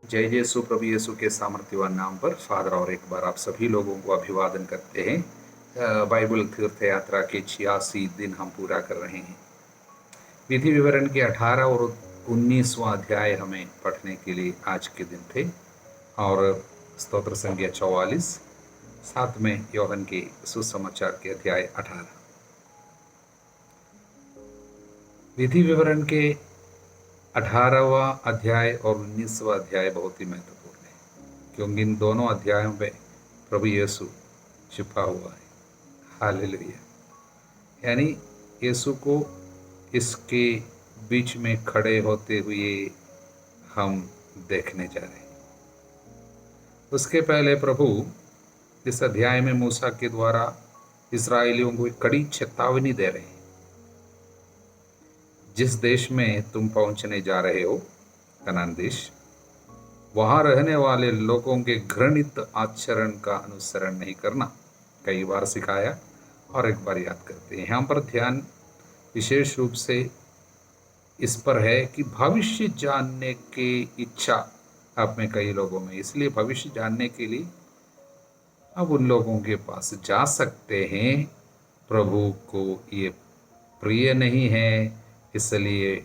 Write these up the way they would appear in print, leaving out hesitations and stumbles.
जय यीशु प्रभु यीशु के सामर्थ्यवान नाम पर फादर और एक बार आप सभी लोगों को अभिवादन करते हैं। बाइबल तीर्थ यात्रा के 86 दिन हम पूरा कर रहे हैं। विधि विवरण के 18 और 19वां अध्याय हमें पढ़ने के लिए आज के दिन थे और स्तोत्र संख्या 44 साथ में योहन के सुसमाचार के अध्याय 18। विधि विवरण के 18वां अध्याय और 19वां अध्याय बहुत ही महत्वपूर्ण है क्योंकि इन दोनों अध्यायों में प्रभु यीशु छिपा हुआ है। हालेलुया। यानी यीशु को इसके बीच में खड़े होते हुए हम देखने जा रहे हैं। उसके पहले प्रभु इस अध्याय में मूसा के द्वारा इस्राएलियों को एक कड़ी चेतावनी दे रहे हैं। जिस देश में तुम पहुंचने जा रहे हो, कनान देश, वहां रहने वाले लोगों के घृणित आचरण का अनुसरण नहीं करना। कई बार सिखाया और एक बार याद करते हैं। यहाँ पर ध्यान विशेष रूप से इस पर है कि भविष्य जानने की इच्छा आप में कई लोगों में, इसलिए भविष्य जानने के लिए अब उन लोगों के पास जा सकते हैं। प्रभु को ये प्रिय नहीं है, इसलिए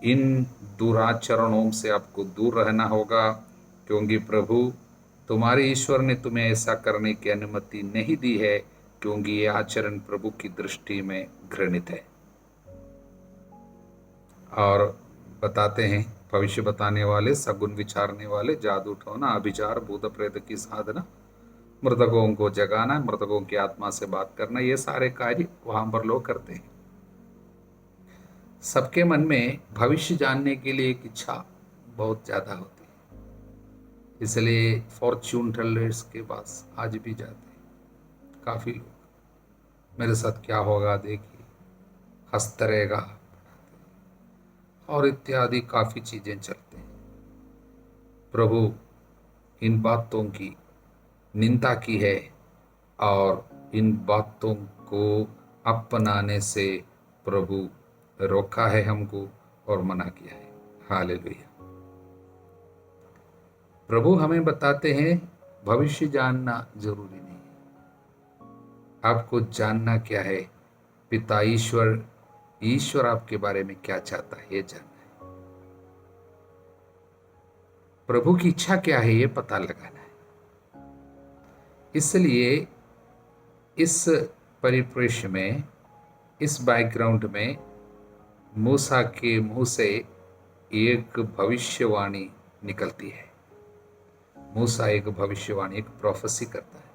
इन दुराचरणों से आपको दूर रहना होगा, क्योंकि प्रभु तुम्हारे ईश्वर ने तुम्हें ऐसा करने की अनुमति नहीं दी है, क्योंकि ये आचरण प्रभु की दृष्टि में घृणित है। और बताते हैं भविष्य बताने वाले, सगुन विचारने वाले, जादू टोना, अभिचार, भूत प्रेत की साधना, मृतकों को जगाना, मृतकों की आत्मा से बात करना, ये सारे कार्य वहां पर लोग करते हैं। सबके मन में भविष्य जानने के लिए एक इच्छा बहुत ज्यादा होती है, इसलिए फॉर्च्यून टेलर्स के पास आज भी जाते हैं काफी लोग। मेरे साथ क्या होगा देखिए, हंसता रहेगा और इत्यादि काफी चीजें चलते हैं। प्रभु इन बातों की निंदा की है और इन बातों को अपनाने से प्रभु रोका है हमको और मना किया है। हालेलुया। प्रभु हमें बताते हैं भविष्य जानना जरूरी नहीं है। आपको जानना क्या है, पिता ईश्वर आपके बारे में क्या चाहता है ये जानना है। प्रभु की इच्छा क्या है ये पता लगाना है। इसलिए इस परिप्रेक्ष्य में, इस बैकग्राउंड में मूसा के मुंह से एक भविष्यवाणी निकलती है। मूसा एक भविष्यवाणी, एक प्रोफेसी करता है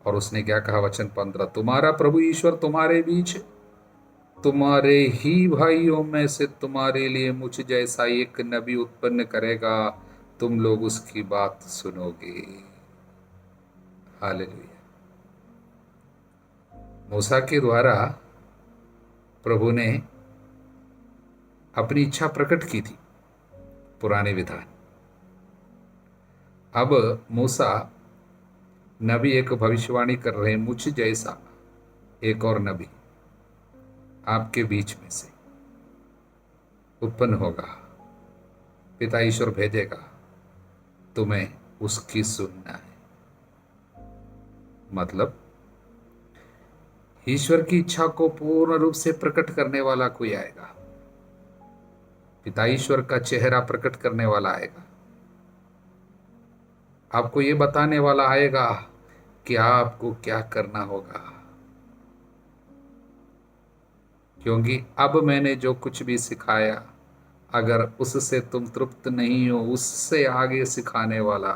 और उसने क्या कहा, वचन 15, तुम्हारा प्रभु ईश्वर तुम्हारे बीच तुम्हारे ही भाइयों में से तुम्हारे लिए मुझ जैसा एक नबी उत्पन्न करेगा, तुम लोग उसकी बात सुनोगे। हालेलुया। मूसा के द्वारा प्रभु ने अपनी इच्छा प्रकट की थी, पुराने विधान। अब मूसा नबी एक भविष्यवाणी कर रहे हैं, मुझ जैसा एक और नबी आपके बीच में से उत्पन्न होगा, पिता ईश्वर भेजेगा, तुम्हें उसकी सुनना है। मतलब ईश्वर की इच्छा को पूर्ण रूप से प्रकट करने वाला कोई आएगा, पिता ईश्वर का चेहरा प्रकट करने वाला आएगा, आपको ये बताने वाला आएगा कि आपको क्या करना होगा। क्योंकि अब मैंने जो कुछ भी सिखाया, अगर उससे तुम तृप्त नहीं हो, उससे आगे सिखाने वाला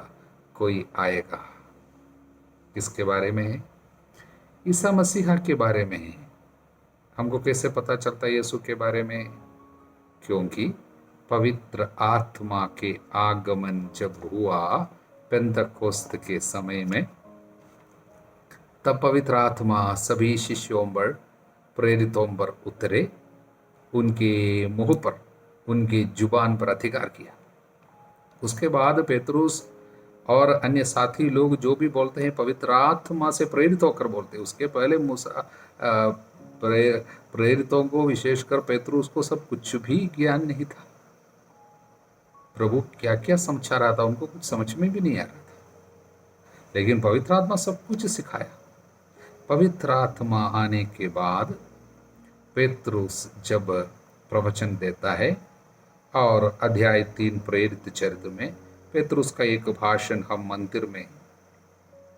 कोई आएगा। किसके बारे में है? ईसा मसीहा के बारे में है। हमको कैसे पता चलता है यीशु के बारे में? क्योंकि पवित्र आत्मा के आगमन जब हुआ पेंतकोस्त के समय में, तब पवित्र आत्मा सभी शिष्यों पर, प्रेरितों पर उतरे, उनके मुंह पर, उनकी जुबान पर अधिकार किया। उसके बाद पेतरुस और अन्य साथी लोग जो भी बोलते हैं पवित्र आत्मा से प्रेरित होकर बोलते हैं। उसके पहले मूसा प्रेरितों को, विशेषकर पेतरुस को, सब कुछ भी ज्ञान नहीं था। प्रभु क्या क्या समझा रहा था, उनको कुछ समझ में भी नहीं आ रहा था, लेकिन पवित्र आत्मा सब कुछ सिखाया। पवित्र आत्मा आने के बाद पेतरुस जब प्रवचन देता है, और अध्याय 3 प्रेरित चरित्र में पेतरुस का एक भाषण हम मंदिर में,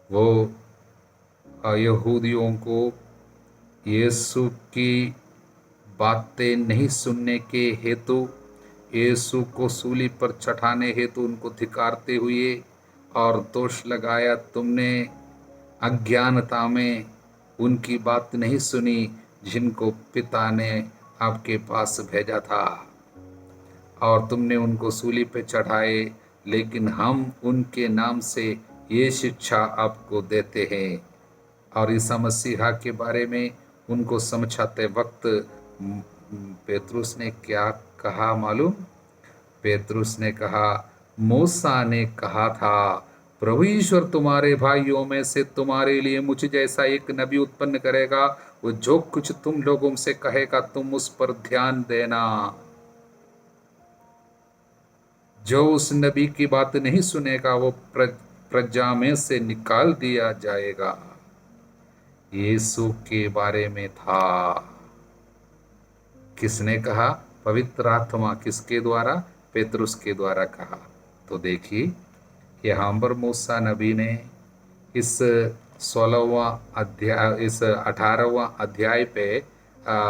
वो यहूदियों को यीशु की बातें नहीं सुनने के हेतु, यीशु को सूली पर चढ़ाने हेतु उनको धिक्कारते हुए और दोष लगाया, तुमने अज्ञानता में उनकी बात नहीं सुनी जिनको पिता ने आपके पास भेजा था, और तुमने उनको सूली पे चढ़ाए, लेकिन हम उनके नाम से ये शिक्षा आपको देते हैं। और ईसा मसीहा के बारे में उनको समझाते वक्त पेतरुस ने क्या कहा मालूम? पेतरुस ने कहा, मूसा ने कहा था, प्रभु ईश्वर तुम्हारे भाइयों में से तुम्हारे लिए मुझ जैसा एक नबी उत्पन्न करेगा, वो जो कुछ तुम लोगों से कहेगा तुम उस पर ध्यान देना। जो उस नबी की बात नहीं सुनेगा वो प्रजा में से निकाल दिया जाएगा। यीशु के बारे में था। किसने कहा? पवित्र आत्मा। किसके द्वारा? पेतरुस के द्वारा कहा। तो देखिए, यहाँ पर मूसा नबी ने इस 16वां अध्याय, इस 18वां अध्याय पे,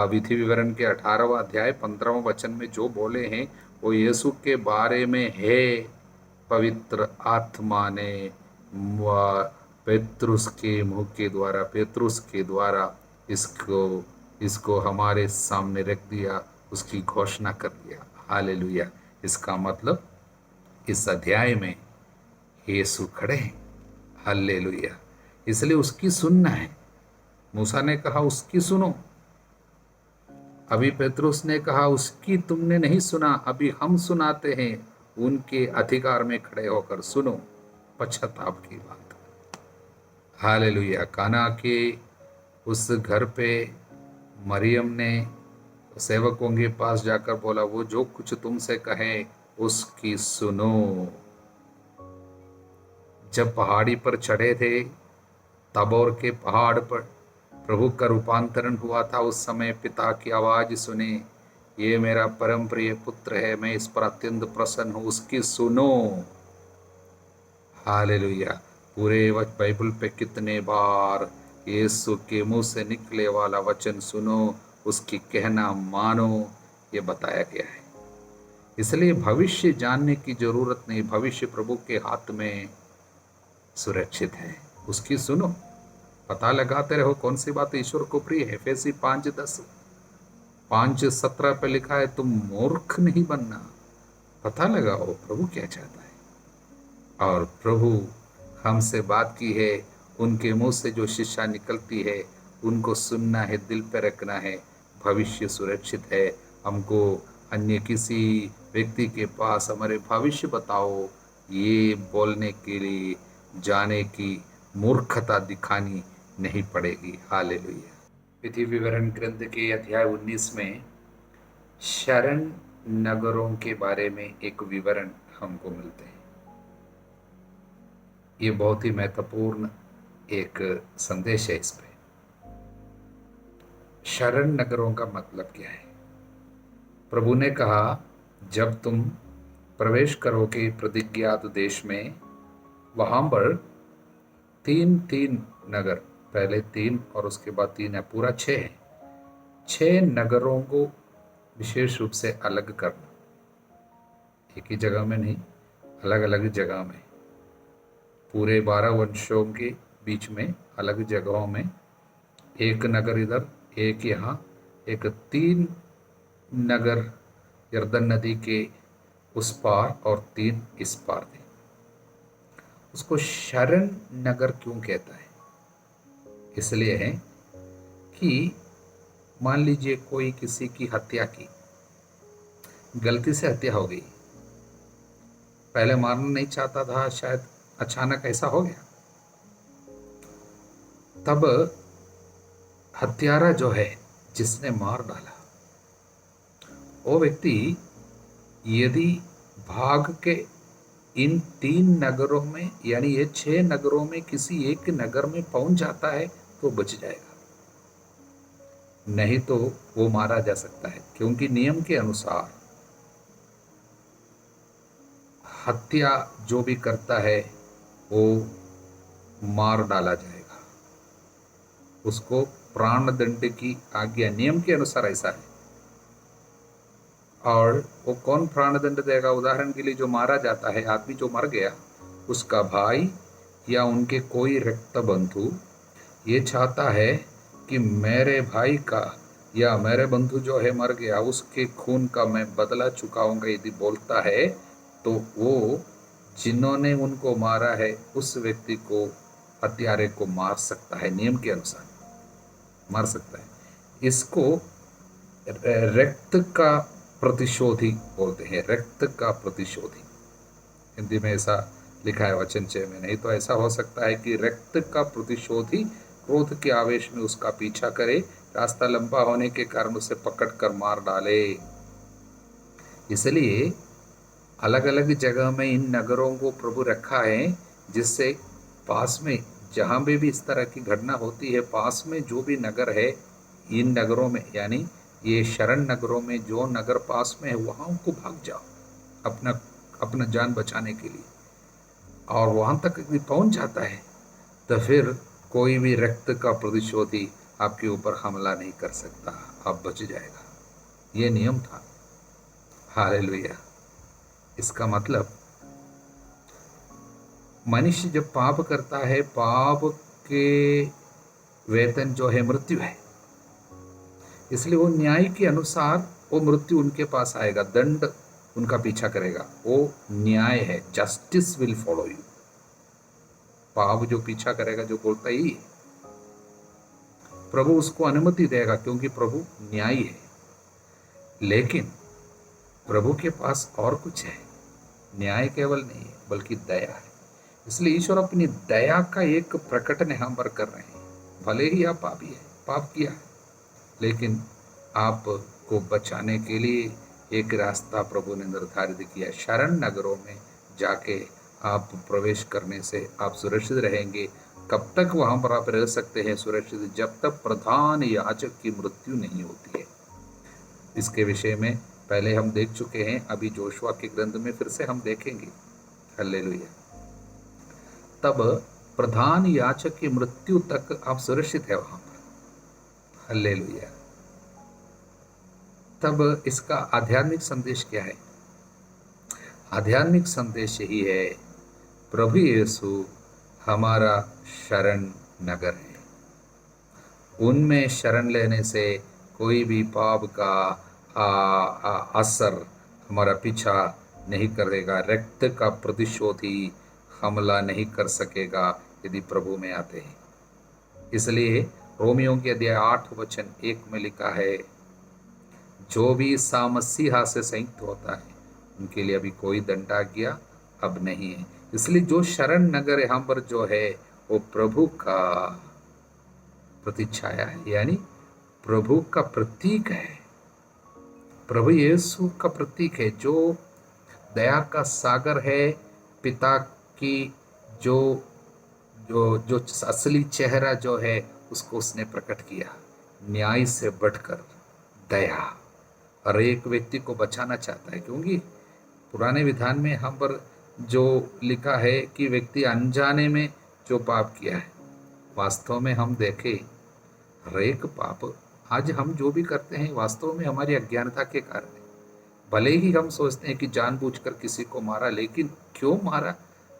विधि विवरण के 18वां अध्याय 15वां वचन में जो बोले हैं वो यीशु के बारे में है। पवित्र आत्मा ने पेतरुस के मुंह के द्वारा, पेतरुस के द्वारा इसको हमारे सामने रख दिया, उसकी घोषणा कर दिया। हालेलुया। इसका मतलब इस अध्याय में यीशु खड़े हैं। हालेलुया। इसलिए उसकी सुनना है। मूसा ने कहा उसकी सुनो, अभी पेतरुस ने कहा उसकी तुमने नहीं सुना, अभी हम सुनाते हैं। उनके अधिकार में खड़े होकर सुनो, पश्चाताप की बात। हालेलुया। काना के उस घर पे मरियम ने सेवकों के पास जाकर बोला, वो जो कुछ तुमसे कहे उसकी सुनो। जब पहाड़ी पर चढ़े थे, ताबोर के पहाड़ पर प्रभु का रूपांतरण हुआ था, उस समय पिता की आवाज सुने, ये मेरा परम प्रिय पुत्र है, मैं इस पर अत्यंत प्रसन्न हूं, उसकी सुनो। हालेलुया। पूरे बाइबल पे कितने बार यीशु के मुंह से निकले वाला वचन सुनो, उसकी कहना मानो, ये बताया गया है। इसलिए भविष्य जानने की जरूरत नहीं, भविष्य प्रभु के हाथ में सुरक्षित है, उसकी सुनो। पता लगाते रहो कौन सी बात ईश्वर को प्रिय है। एफेसी 5:10, 5:17 पे लिखा है, तुम मूर्ख नहीं बनना, पता लगाओ प्रभु क्या चाहता है। और प्रभु हमसे बात की है, उनके मुंह से जो शिक्षा निकलती है उनको सुनना है, दिल पे रखना है, भविष्य सुरक्षित है। हमको अन्य किसी व्यक्ति के पास हमारे भविष्य बताओ ये बोलने के लिए जाने की मूर्खता दिखानी नहीं पड़ेगी। हालेलुया। विधि विवरण ग्रंथ के अध्याय 19 में शरण नगरों के बारे में एक विवरण हमको मिलते हैं। ये बहुत ही महत्वपूर्ण एक संदेश है। इस पे शरण नगरों का मतलब क्या है? प्रभु ने कहा, जब तुम प्रवेश करोगे प्रतिज्ञात देश में, वहां पर 3 नगर, पहले 3 और उसके बाद 3 है, पूरा 6 है। 6 नगरों को विशेष रूप से अलग करना, एक ही जगह में नहीं, अलग अलग जगह में, पूरे 12 वंशों के बीच में अलग जगहों में, एक नगर इधर, एक यहाँ, एक 3 नगर यर्दन नदी के उस पार और 3 इस पार थे। उसको शरण नगर क्यों कहता है? इसलिए है कि मान लीजिए कोई किसी की हत्या की, गलती से हत्या हो गई, पहले मारना नहीं चाहता था, शायद अचानक ऐसा हो गया, तब हत्यारा जो है जिसने मार डाला, वो व्यक्ति यदि भाग के इन 3 नगरों में, यानी ये 6 नगरों में किसी एक नगर में पहुंच जाता है तो बच जाएगा, नहीं तो वो मारा जा सकता है। क्योंकि नियम के अनुसार हत्या जो भी करता है वो मार डाला जाएगा, उसको प्राण दंड की आज्ञा नियम के अनुसार ऐसा है। और वो कौन प्राण दंड देगा? उदाहरण के लिए जो मारा जाता है, आदमी जो मर गया, उसका भाई या उनके कोई रक्त बंधु ये चाहता है कि मेरे भाई का या मेरे बंधु जो है मर गया उसके खून का मैं बदला चुकाऊंगा, यदि बोलता है तो वो जिन्होंने उनको मारा है उस व्यक्ति को, हत्यारे को मार सकता है, नियम के अनुसार मार सकता है। इसको रक्त का प्रतिशोधी बोलते हैं, रक्त का प्रतिशोधी। हिंदी में ऐसा लिखा है वचन 6 में। नहीं तो ऐसा हो सकता है कि रक्त का प्रतिशोधी क्रोध के आवेश में उसका पीछा करे, रास्ता लंबा होने के कारण उसे पकड़कर मार डाले। इसलिए अलग अलग जगह में इन नगरों को प्रभु रखा है, जिससे पास में जहाँ भी इस तरह की घटना होती है, पास में जो भी नगर है, इन नगरों में यानी ये शरण नगरों में जो नगर पास में है वहाँ उनको भाग जाओ अपना अपना जान बचाने के लिए। और वहाँ तक यदि पहुँच जाता है तो फिर कोई भी रक्त का प्रतिशोधी आपके ऊपर हमला नहीं कर सकता, आप बच जाएगा। ये नियम था। हालेलुया। इसका मतलब मनुष्य जब पाप करता है, पाप के वेतन जो है मृत्यु है, इसलिए वो न्याय के अनुसार वो मृत्यु उनके पास आएगा, दंड उनका पीछा करेगा। वो न्याय है, जस्टिस विल फॉलो यू। पाप जो पीछा करेगा, जो बोलता ही प्रभु उसको अनुमति देगा, क्योंकि प्रभु न्यायी है। लेकिन प्रभु के पास और कुछ है, न्याय केवल नहीं है बल्कि दया है। इसलिए ईश्वर अपनी दया का एक प्रकटन यहाँ पर कर रहे हैं। भले ही आप पापी है, पाप किया है, लेकिन आपको बचाने के लिए एक रास्ता प्रभु ने निर्धारित किया। शरण नगरों में जाके आप प्रवेश करने से आप सुरक्षित रहेंगे। कब तक वहां पर आप रह सकते हैं सुरक्षित? जब तक प्रधान याजक की मृत्यु नहीं होती है। इसके विषय में पहले हम देख चुके हैं, अभी जोशुआ के ग्रंथ में फिर से हम देखेंगे। हालेलुया। तब प्रधान याजक की मृत्यु तक आप सुरक्षित है वहां पर। हालेलुया। तब इसका आध्यात्मिक संदेश क्या है? आध्यात्मिक संदेश यही है, प्रभु यीशु हमारा शरण नगर है। उनमें शरण लेने से कोई भी पाप का असर हमारा पीछा नहीं करेगा, रक्त का प्रतिशोधी हमला नहीं कर सकेगा यदि प्रभु में आते हैं। इसलिए रोमियो के अध्याय 8 वचन 1 में लिखा है, जो भी ईसा मसीहा से संयुक्त होता है उनके लिए अभी कोई दंडाज्ञा अब नहीं है। इसलिए जो शरण नगर यहाँ पर जो है वो प्रभु का प्रतिछाया है, यानी प्रभु का प्रतीक है, प्रभु यीशु का प्रतीक है, जो दया का सागर है। पिता की जो जो जो असली चेहरा जो है उसको उसने प्रकट किया, न्याय से बढ़कर दया, और एक व्यक्ति को बचाना चाहता है। क्योंकि पुराने विधान में हम पर जो लिखा है कि व्यक्ति अनजाने में जो पाप किया है, वास्तव में हम देखें हर एक पाप आज हम जो भी करते हैं वास्तव में हमारी अज्ञानता के कारण है। भले ही हम सोचते हैं कि जानबूझकर किसी को मारा, लेकिन क्यों मारा?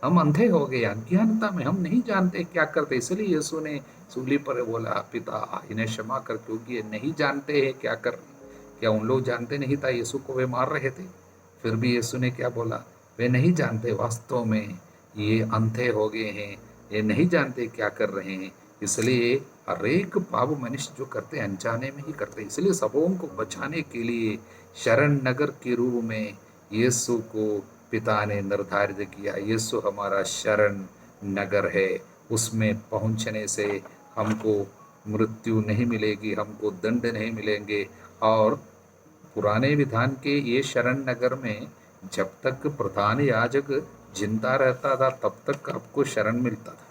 हम अंधे हो गए, अज्ञानता में हम नहीं जानते क्या करते। इसलिए यीशु ने सूली पर बोला, पिता इन्हें क्षमा कर, क्योंकि ये नहीं जानते हैं क्या कर रहे। क्या उन लोग जानते नहीं था यीशु को वे मार रहे थे? फिर भी यीशु ने क्या बोला? वे नहीं जानते, वास्तव में ये अंधे हो गए हैं, ये नहीं जानते क्या कर रहे हैं। इसलिए हर एक पाप मनुष्य जो करते हैं अनजाने में ही करते हैं। इसलिए सबों को बचाने के लिए शरण नगर के रूप में यीशु को पिता ने निर्धारित किया। यीशु हमारा शरण नगर है, उसमें पहुंचने से हमको मृत्यु नहीं मिलेगी, हमको दंड नहीं मिलेंगे। और पुराने विधान के ये शरण नगर में जब तक प्रधान याजक जिंदा रहता था तब तक आपको शरण मिलता था,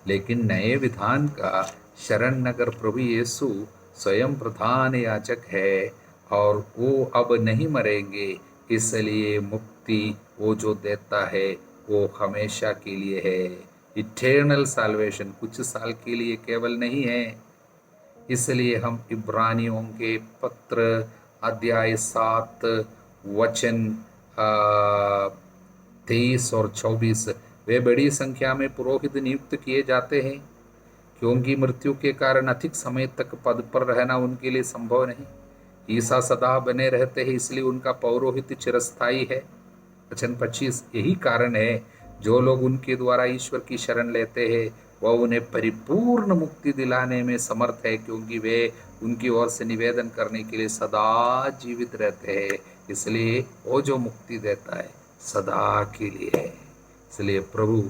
लेकिन नए विधान का शरण नगर प्रभु यीशु स्वयं प्रधान याजक है और वो अब नहीं मरेंगे, इसलिए मुक्ति वो जो देता है वो हमेशा के लिए है। इटर्नल साल्वेशन कुछ साल के लिए केवल नहीं है। इसलिए हम इब्रानियों के पत्र अध्याय 7 वचन 23 और 24, वे बड़ी संख्या में पुरोहित नियुक्त किए जाते हैं क्योंकि मृत्यु के कारण अधिक समय तक पद पर रहना उनके लिए संभव नहीं। ईसा सदा बने रहते हैं, इसलिए उनका पौरोहित्य चिरस्थायी है। वचन 25, यही कारण है जो लोग उनके द्वारा ईश्वर की शरण लेते हैं वह उन्हें परिपूर्ण मुक्ति दिलाने में समर्थ है, क्योंकि वे उनकी ओर से निवेदन करने के लिए सदा जीवित रहते हैं। इसलिए वो जो मुक्ति देता है सदा के लिए है। इसलिए प्रभु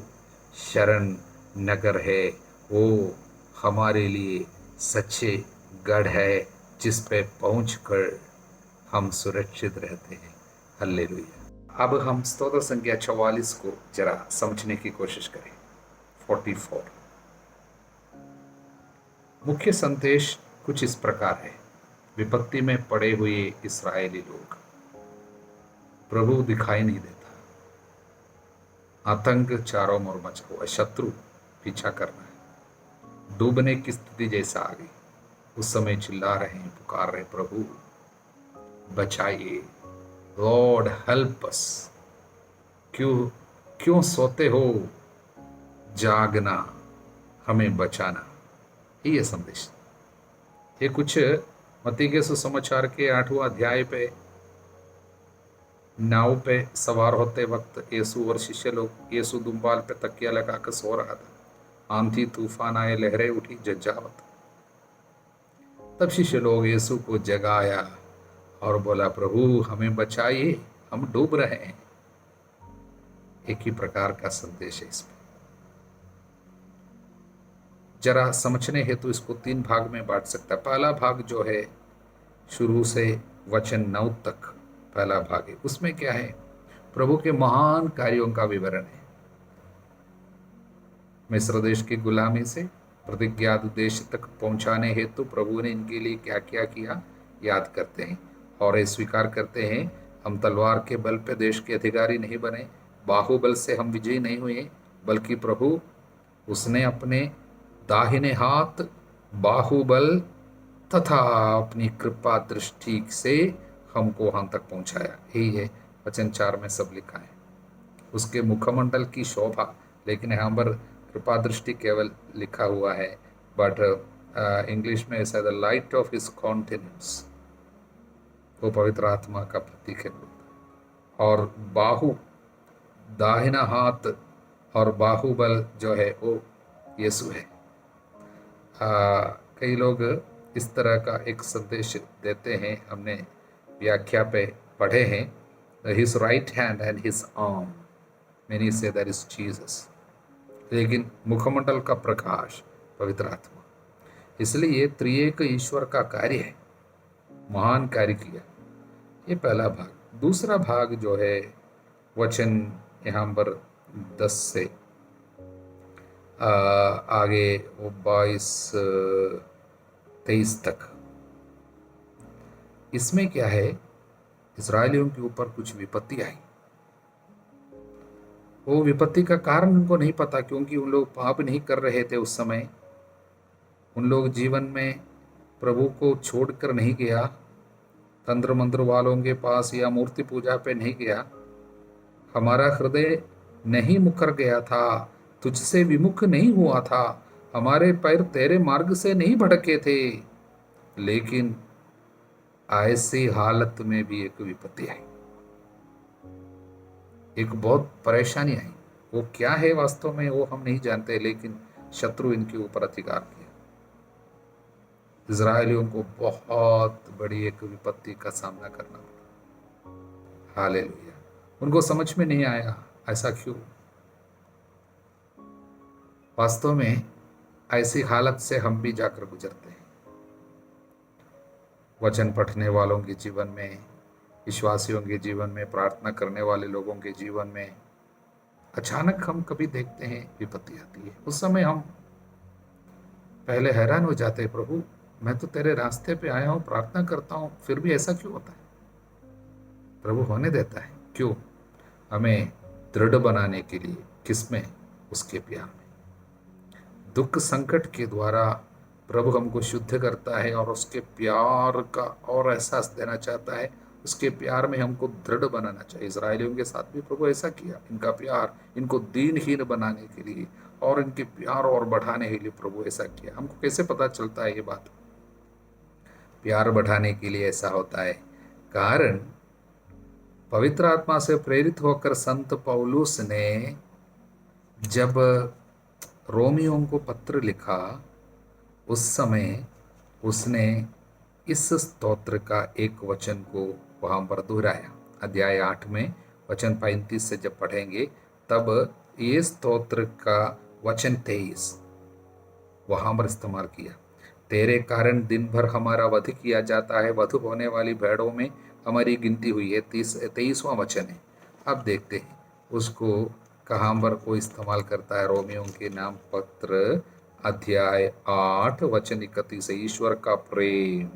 शरण नगर है, वो हमारे लिए सच्चे गढ़ है जिस पे पहुंचकर हम सुरक्षित रहते हैं। हालेलुया। अब हम स्तोत्र संख्या 44 को जरा समझने की कोशिश करें। 44 मुख्य संदेश कुछ इस प्रकार है। विपत्ति में पड़े हुए इस्राएली लोग, प्रभु दिखाई नहीं देता, आतंक चारों ओर मचा हुआ, शत्रु पीछा कर रहा है, डूबने की स्थिति जैसा आ गई। उस समय चिल्ला रहे हैं, पुकार रहे, प्रभु बचाइए, लॉर्ड हेल्प अस। क्यों क्यों सोते हो, जागना, हमें बचाना। ये संदेश। ये कुछ मत्ती के सुसमाचार के 8वां अध्याय पे नाव पे सवार होते वक्त यीशु और शिष्य लोग, यीशु दुम्बाल पे तकिया लगाकर सो रहा था। आंधी तूफान आए, लहरें उठी जज्जावत। तब शिष्य लोग यीशु को जगाया और बोला, प्रभु हमें बचाइए, हम डूब रहे हैं। एक ही प्रकार का संदेश है इसमें। जरा समझने हेतु इसको 3 भाग में बांट सकता है। पहला भाग जो है शुरू से वचन 9 तक पहला भाग है, उसमें क्या है, प्रभु के महान कार्यों का विवरण है। मिस्र देश की गुलामी से प्रतिज्ञात देश तक पहुंचाने हेतु प्रभु ने इनके लिए क्या क्या किया याद करते हैं और ये स्वीकार करते हैं, हम तलवार के बल पे देश के अधिकारी नहीं बने, बाहुबल से हम विजयी नहीं हुए, बल्कि प्रभु उसने अपने दाहिने हाथ बाहुबल तथा अपनी कृपा दृष्टि से हमको वहां तक पहुंचाया। यही है वचन 4 में सब लिखा है। उसके मुखमंडल की शोभा, लेकिन यहाँ पर कृपा दृष्टि केवल लिखा हुआ है, बट इंग्लिश में ऐसा the light of his continence, वो पवित्र आत्मा का प्रतीक है। और बाहु, दाहिना हाथ और बाहुबल जो है वो यीशु है। कई लोग इस तरह का एक संदेश देते हैं, हमने व्याख्या पे पढ़े हैं, his right hand and his arm, many say that is Jesus, लेकिन मुखमंडल का प्रकाश पवित्र आत्मा। इसलिए ये त्रिएक ईश्वर का कार्य है, महान कार्य किया। ये पहला भाग। दूसरा भाग जो है वचन यहाँ पर 10 से आगे वो 22-23 तक, इसमें क्या है, इस्राएलियों के ऊपर कुछ विपत्ति आई। वो विपत्ति का कारण उनको नहीं पता, क्योंकि उन लोग पाप नहीं कर रहे थे उस समय। उन लोग जीवन में प्रभु को छोड़कर नहीं गया, तंत्र मंत्र वालों के पास या मूर्ति पूजा पे नहीं गया। हमारा हृदय नहीं मुकर गया था, तुझसे विमुख नहीं हुआ था, हमारे पैर तेरे मार्ग से नहीं भटके थे। लेकिन ऐसी हालत में भी एक विपत्ति आई, एक बहुत परेशानी आई। वो क्या है वास्तव में वो हम नहीं जानते, लेकिन शत्रु इनके ऊपर अधिकार किया। इजरायलियों को बहुत बड़ी एक विपत्ति का सामना करना पड़ा। हालेलुया। उनको समझ में नहीं आया, ऐसा क्यों। वास्तव में ऐसी हालत से हम भी जाकर गुजरते हैं। वचन पढ़ने वालों के जीवन में विश्वासियों के जीवन में, प्रार्थना करने वाले लोगों के जीवन में अचानक हम कभी देखते हैं विपत्ति आती है। उस समय हम पहले हैरान हो जाते हैं, प्रभु मैं तो तेरे रास्ते पे आया हूँ, प्रार्थना करता हूँ, फिर भी ऐसा क्यों होता है? प्रभु होने देता है। क्यों? हमें दृढ़ बनाने के लिए। किसमें? उसके प्यार में। दुख संकट के द्वारा प्रभु हमको शुद्ध करता है और उसके प्यार का और एहसास देना चाहता है। उसके प्यार में हमको दृढ़ बनाना चाहिए। इजरायलियों के साथ भी प्रभु ऐसा किया। इनका प्यार इनको दीनहीन बनाने के लिए और इनके प्यार और बढ़ाने के लिए प्रभु ऐसा किया। हमको कैसे पता चलता है ये बात? प्यार बढ़ाने के लिए ऐसा होता है। कारण पवित्र आत्मा से प्रेरित होकर संत पौलुस ने जब रोमियों को पत्र लिखा, उस समय उसने इस स्तोत्र का एक वचन को वहां पर दोहराया। अध्याय 8 में वचन 35 से जब पढ़ेंगे तब ये स्तोत्र का वचन 23 वहां पर इस्तेमाल किया। तेरे कारण दिन भर हमारा वध किया जाता है, वध होने वाली भेड़ों में हमारी गिनती हुई है। 23वां वचन है। अब देखते हैं उसको कहाँ पर वो इस्तेमाल करता है। रोमियों के नाम पत्र अध्याय 8 वचन 31 से ईश्वर का प्रेम,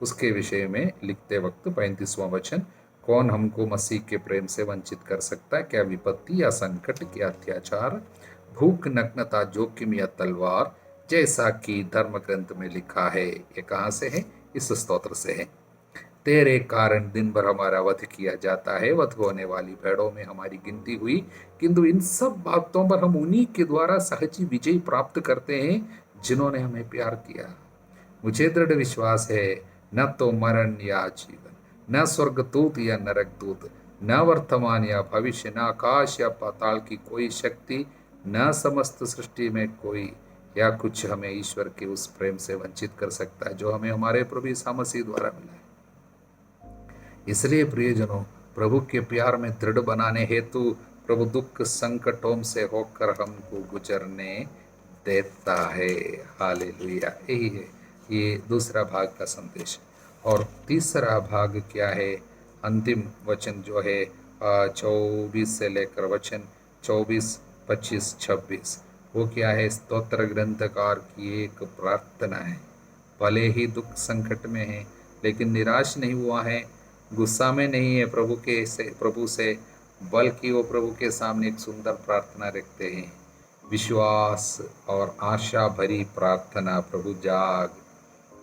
उसके विषय में लिखते वक्त 35वां वचन, कौन हमको मसीह के प्रेम से वंचित कर सकता है? क्या विपत्ति या संकट, क्या अत्याचार, भूख, नग्नता, जोखिम या तलवार, जैसा कि धर्म ग्रंथ में लिखा है। ये कहाँ से है? इस स्तोत्र से है। तेरे कारण दिन भर हमारा वध किया जाता है, वध होने वाली भेड़ों में हमारी गिनती हुई, किंतु इन सब बातों पर हम उन्हीं के द्वारा सहजी विजय प्राप्त करते हैं जिन्होंने हमें प्यार किया। मुझे दृढ़ विश्वास है, न तो मरण या जीवन, न स्वर्गदूत या नरकदूत, न वर्तमान या भविष्य, न आकाश या पाताल की कोई शक्ति, न समस्त सृष्टि में कोई या कुछ हमें ईश्वर के उस प्रेम से वंचित कर सकता है जो हमें हमारे प्रभु यीशु मसीह द्वारा मिला है। इसलिए प्रियजनों, प्रभु के प्यार में दृढ़ बनाने हेतु प्रभु दुख संकटों से होकर हमको गुजरने देता है। हालेलुया। यही है ये दूसरा भाग का संदेश। और तीसरा भाग क्या है? अंतिम वचन जो है 24 से लेकर वचन 24, 25, 26, वो क्या है? स्तोत्र ग्रंथकार की एक प्रार्थना है। भले ही दुख संकट में है लेकिन निराश नहीं हुआ है, गुस्सा में नहीं है प्रभु से, बल्कि वो प्रभु के सामने एक सुंदर प्रार्थना रखते हैं। विश्वास और आशा भरी प्रार्थना। प्रभु जाग,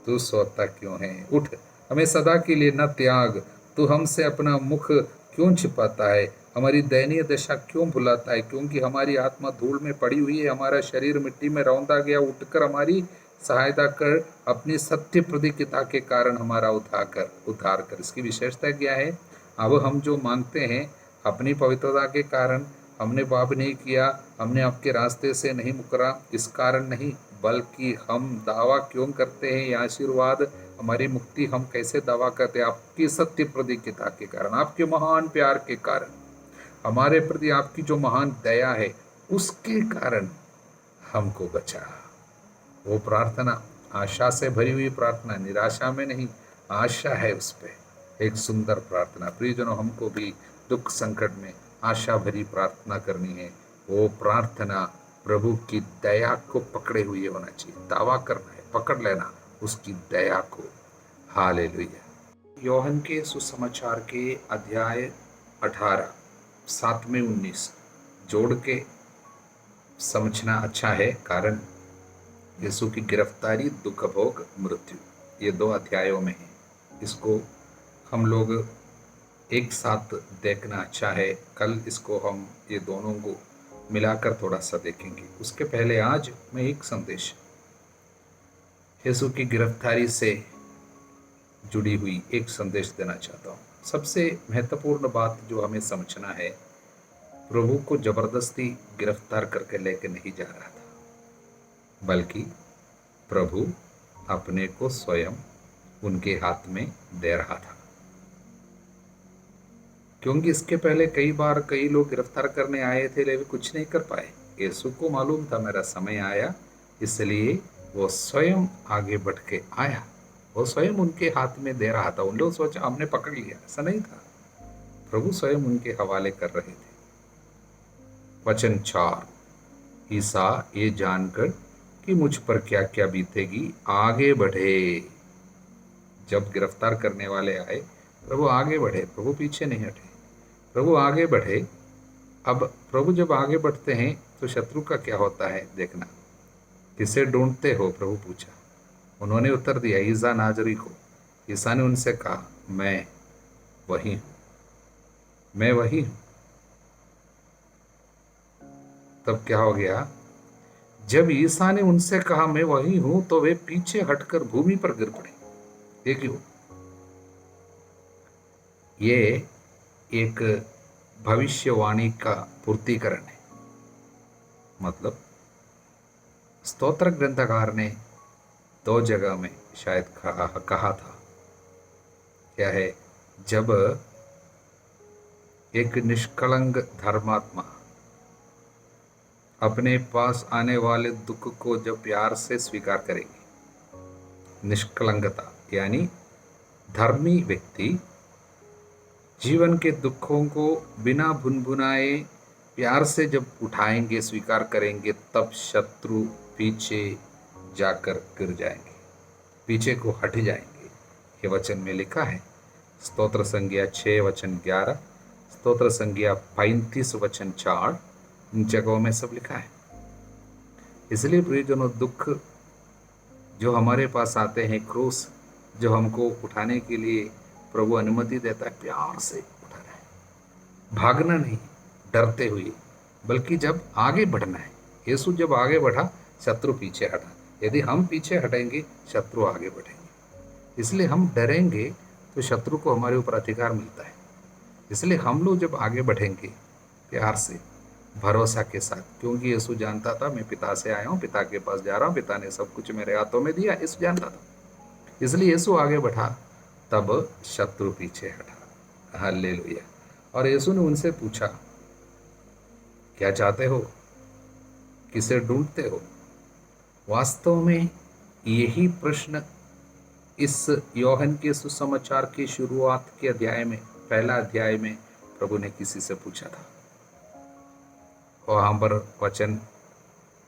तू सोता क्यों है? उठ, हमें सदा के लिए न त्याग। तू हमसे अपना मुख क्यों छिपाता है? हमारी दयनीय दशा क्यों भुलाता है? क्योंकि हमारी आत्मा धूल में पड़ी हुई है, हमारा शरीर मिट्टी में रौंदा गया। उठकर हमारी सहायता कर, अपनी सत्य प्रतिज्ञता के कारण हमारा उद्धार कर। इसकी विशेषता क्या है? अब हम जो मांगते हैं अपनी पवित्रता के कारण, हमने पाप नहीं किया, हमने आपके रास्ते से नहीं मुकरा, इस कारण नहीं, बल्कि हम दावा क्यों करते हैं ये आशीर्वाद, हमारी मुक्ति हम कैसे दावा करते हैं? आपकी सत्य प्रतिज्ञता के कारण, आपके महान प्यार के कारण, हमारे प्रति आपकी जो महान दया है उसके कारण हमको बचा। वो प्रार्थना आशा से भरी हुई प्रार्थना, निराशा में नहीं, आशा है उस पर। एक सुंदर प्रार्थना। प्रियजनों, हमको भी दुख संकट में आशा भरी प्रार्थना करनी है। वो प्रार्थना प्रभु की दया को पकड़े हुए होना चाहिए। दावा करना है, पकड़ लेना उसकी दया को। हालेलुया। योहन के सुसमाचार के अध्याय 18 7 में 19 जोड़ के समझना अच्छा है। कारण यीशु की गिरफ्तारी, दुख भोग, मृत्यु, ये 2 अध्यायों में है। इसको हम लोग एक साथ देखना अच्छा है। कल इसको हम ये दोनों को मिलाकर थोड़ा सा देखेंगे। उसके पहले आज मैं एक संदेश यीशु की गिरफ्तारी से जुड़ी हुई एक संदेश देना चाहता हूँ। सबसे महत्वपूर्ण बात जो हमें समझना है, प्रभु को जबरदस्ती गिरफ्तार करके लेके नहीं जा रहा था, बल्कि प्रभु अपने को स्वयं उनके हाथ में दे रहा था। क्योंकि इसके पहले कई बार कई लोग गिरफ्तार करने आए थे लेकिन कुछ नहीं कर पाए। यीशु को मालूम था मेरा समय आया, इसलिए वो स्वयं आगे बढ़ के आया वो स्वयं उनके हाथ में दे रहा था। उन लोग सोचा हमने पकड़ लिया, ऐसा नहीं था। प्रभु स्वयं उनके हवाले कर रहे थे। वचन 4, ईसा ये जानकर कि मुझ पर क्या क्या बीतेगी आगे बढ़े। जब गिरफ्तार करने वाले आए, प्रभु आगे बढ़े, प्रभु पीछे नहीं हटे, प्रभु आगे बढ़े। अब प्रभु जब आगे बढ़ते हैं तो शत्रु का क्या होता है देखना। किसे ढूंढते हो, प्रभु पूछा। उन्होंने उत्तर दिया, ईसा नाजरी को। ईसा ने उनसे कहा, मैं वही हूं, मैं वही हूं। तब क्या हो गया, जब ईसा ने उनसे कहा मैं वही हूं, तो वे पीछे हटकर भूमि पर गिर पड़े। ये क्यों? ये एक भविष्यवाणी का पूर्तिकरण है। मतलब स्तोत्र ग्रंथकार ने 2 जगह में शायद कहा था। क्या है? जब एक निष्कलंक धर्मात्मा अपने पास आने वाले दुख को जब प्यार से स्वीकार करेगी, निष्कलंकता यानी धर्मी व्यक्ति जीवन के दुखों को बिना भुनभुनाए प्यार से जब उठाएंगे, स्वीकार करेंगे, तब शत्रु पीछे जाकर गिर जाएंगे, पीछे को हट जाएंगे। ये वचन में लिखा है। स्तोत्र संज्ञा 6 वचन 11, स्तोत्र संज्ञा 35 वचन 4, इन जगहों में सब लिखा है। इसलिए प्रियजनों, दुख जो हमारे पास आते हैं, क्रूस जो हमको उठाने के लिए प्रभु अनुमति देता है, प्यार से उठाना है, भागना नहीं डरते हुए, बल्कि जब आगे बढ़ना है। यीशु जब आगे बढ़ा, शत्रु पीछे हटा। यदि हम पीछे हटेंगे, शत्रु आगे बढ़ेंगे। इसलिए हम डरेंगे तो शत्रु को हमारे ऊपर अधिकार मिलता है। इसलिए हम लोग जब आगे बढ़ेंगे प्यार से, भरोसा के साथ, क्योंकि यीशु जानता था मैं पिता से आया हूँ, पिता के पास जा रहा हूँ, पिता ने सब कुछ मेरे हाथों में दिया, यीशु जानता था। इसलिए यीशु आगे बढ़ा, तब शत्रु पीछे हटा। हालेलुया। और यीशु ने उनसे पूछा, क्या चाहते हो, किसे ढूंढते हो? वास्तव में यही प्रश्न इस योहन के सुसमाचार की शुरुआत के अध्याय में, पहला अध्याय में प्रभु ने किसी से पूछा था। वहां पर वचन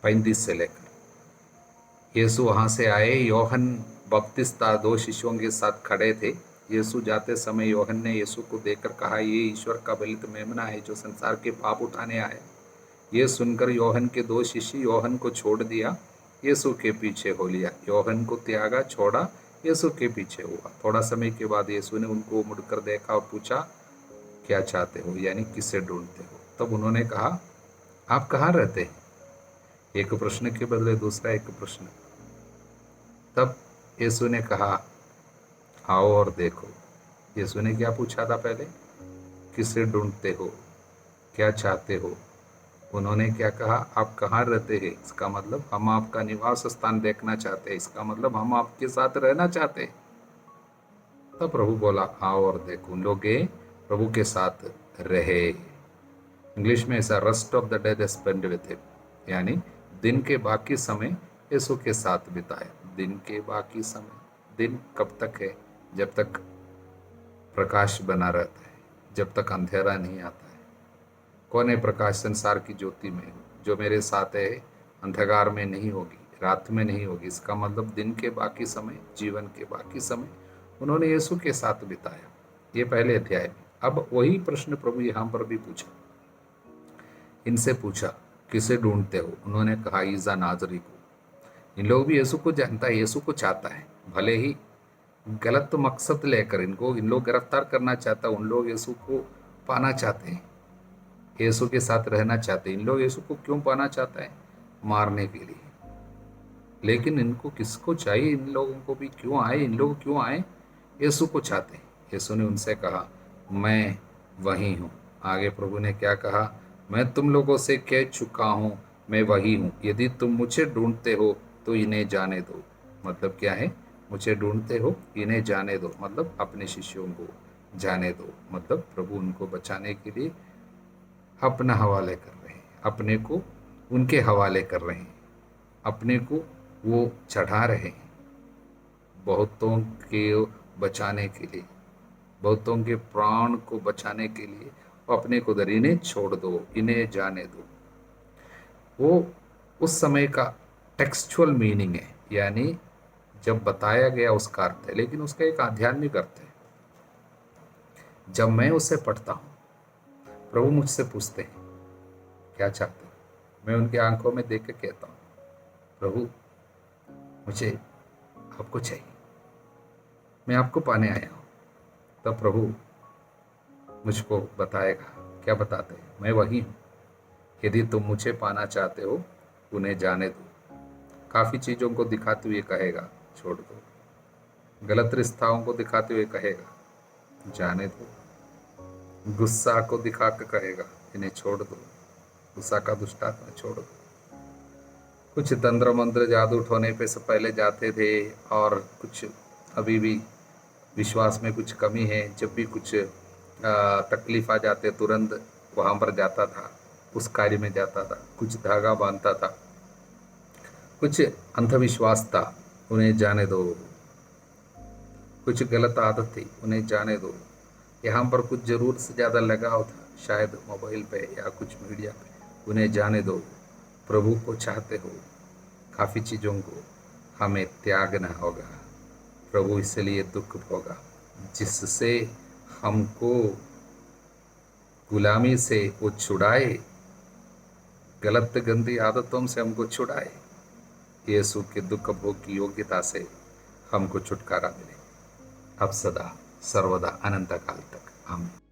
35 से लेकर, यीशु वहां से आए, योहन बपतिस्ता 2 शिष्यों के साथ खड़े थे। यीशु जाते समय योहन ने यीशु को देखकर कहा, ये ईश्वर का बलित मेमना है जो संसार के पाप उठाने आए। ये सुनकर योहन के 2 शिष्य योहन को छोड़ दिया, यीशु के पीछे हो लिया। योहन को त्यागा, छोड़ा, यीशु के पीछे हुआ। थोड़ा समय के बाद यीशु ने उनको मुड़कर देखा और पूछा, क्या चाहते हो, यानी किसे ढूंढते हो? तब उन्होंने कहा, आप कहाँ रहते हैं? एक प्रश्न के बदले दूसरा एक प्रश्न। तब यीशु ने कहा, आओ और देखो। यीशु ने क्या पूछा था पहले? किसे ढूंढते हो, क्या चाहते हो? उन्होंने क्या कहा? आप कहाँ रहते हैं? इसका मतलब हम आपका निवास स्थान देखना चाहते हैं, इसका मतलब हम आपके साथ रहना चाहते हैं। तब प्रभु बोला, आओ और देखो। उन लोग गए, प्रभु के साथ रहे। इंग्लिश में ऐसा, rest of the day they spend with him, यानी दिन के बाकी समय यीशु के साथ बिताया। दिन के बाकी समय, दिन कब तक है? जब तक प्रकाश बना रहता है, जब तक अंधेरा नहीं आता है। कौन है प्रकाश? संसार की ज्योति में जो मेरे साथ है, अंधकार में नहीं होगी, रात में नहीं होगी। इसका मतलब दिन के बाकी समय, जीवन के बाकी समय उन्होंने यीशु के साथ बिताया। ये पहले अध्याय में। अब वही प्रश्न प्रभु यहाँ पर भी पूछा। इनसे पूछा, किसे ढूंढते हो? उन्होंने कहा, ईसा नाजरी को। इन लोग भी यीशु को जानता है, यीशु को चाहता है, भले ही गलत मकसद लेकर इन लोग गिरफ्तार करना चाहता है। उन लोग यीशु को पाना चाहते हैं, यीशु के साथ रहना चाहते हैं। इन लोग यीशु को क्यों पाना चाहता है? मारने के लिए। लेकिन इनको किसको चाहिए? इन लोगों को भी क्यों आए? इन लोग क्यों आए? यीशु को चाहते हैं। यीशु ने उनसे कहा, मैं वही हूँ। आगे प्रभु ने क्या कहा? मैं तुम लोगों से कह चुका हूँ, मैं वही हूँ। यदि तुम मुझे ढूंढते हो तो इन्हें जाने दो। मतलब क्या है? मुझे ढूंढते हो, इन्हें जाने दो, मतलब अपने शिष्यों को जाने दो। मतलब प्रभु उनको बचाने के लिए अपना हवाले कर रहे हैं, अपने को उनके हवाले कर रहे हैं, अपने को वो चढ़ा रहे हैं। बहुतों के बचाने के लिए, बहुतों के प्राण को बचाने के लिए अपने को उधर, इन्हें छोड़ दो, इन्हें जाने दो। वो उस समय का टेक्सचुअल मीनिंग है, यानी जब बताया गया उसका अर्थ है, लेकिन उसका एक आध्यात्मिक अर्थ है। जब मैं उसे पढ़ता हूँ, प्रभु मुझसे पूछते हैं क्या चाहते हो, मैं उनकी आंखों में देख के कहता हूँ प्रभु मुझे आपको चाहिए, मैं आपको पाने आया हूँ। तब प्रभु मुझको बताएगा, क्या बताते हैं, मैं वही हूँ, यदि तुम मुझे पाना चाहते हो उन्हें जाने दो। काफ़ी चीज़ों को दिखाते हुए कहेगा छोड़ दो, गलत रिश्ताओं को दिखाते हुए कहेगा जाने दो, गुस्सा को दिखा कर कहेगा इन्हें छोड़ दो, गुस्सा का दुष्टात्मा छोड़ दो। कुछ तंत्र मंत्र जादू टोने पे से पहले जाते थे, और कुछ अभी भी विश्वास में कुछ कमी है। जब भी कुछ तकलीफ आ जाते तुरंत वहाँ पर जाता था, उस कार्य में जाता था, कुछ धागा बांधता था, कुछ अंधविश्वास था, उन्हें जाने दो। कुछ गलत आदत थी, उन्हें जाने दो। यहाँ पर कुछ ज़रूरत से ज़्यादा लगाव था, शायद मोबाइल पे या कुछ मीडिया पे, उन्हें जाने दो। प्रभु को चाहते हो, काफ़ी चीज़ों को हमें त्यागना होगा। प्रभु इसलिए दुख भोगा जिससे हमको गुलामी से वो छुड़ाए, गलत गंदी आदतों से हमको छुड़ाए। यीशु के दुख भोग की योग्यता से हमको छुटकारा मिले, अब सदा सर्वदा अनंत काल तक। आमीन।